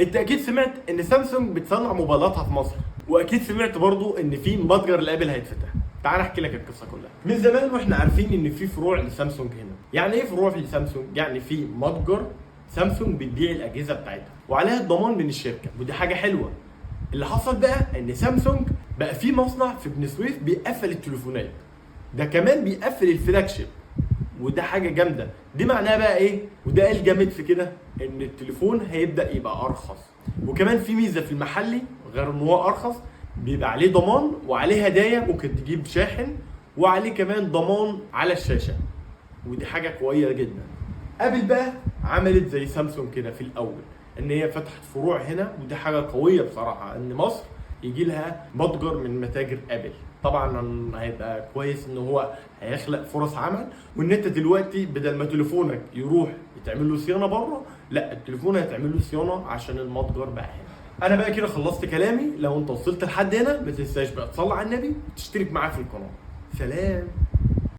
انت اكيد سمعت ان سامسونج بتصنع موبايلاتها في مصر، واكيد سمعت برضو ان في متجر لابل هيتفتح. تعال احكي لك القصه كلها. من زمان واحنا عارفين ان في فروع لسامسونج هنا. يعني ايه فروع لسامسونج؟ يعني في متجر سامسونج بتبيع الاجهزه بتاعتها وعليها الضمان من الشركه، ودي حاجه حلوه. اللي حصل بقى ان سامسونج بقى في مصنع في بني سويف بيقفل التليفونات، ده كمان بيقفل الفلاج شيب، وده حاجه جامده. دي معناها بقى ايه؟ وده ايه الجامد في كده؟ ان التليفون هيبدا يبقى ارخص، وكمان في ميزه في المحلي غير ان هو ارخص، بيبقى عليه ضمان وعليه هدايا، ممكن تجيب شاحن، وعليه كمان ضمان على الشاشه، ودي حاجه قويه جدا. ابل بقى عملت زي سامسونج كده في الاول، ان هي فتحت فروع هنا، ودي حاجه قويه بصراحه ان مصر يجي لها متجر من متاجر ابل. طبعا هيبقى كويس ان هو هيخلق فرص عمل، وان انت دلوقتي بدل ما تليفونك يروح يتعمل له صيانه بره، لا، التليفون هيتعمل له صيانه عشان المتجر بقى هنا. انا بقى كده خلصت كلامي. لو انت وصلت لحد هنا ما تنساش بقى تصلي على النبي وتشترك معايا في القناه. سلام.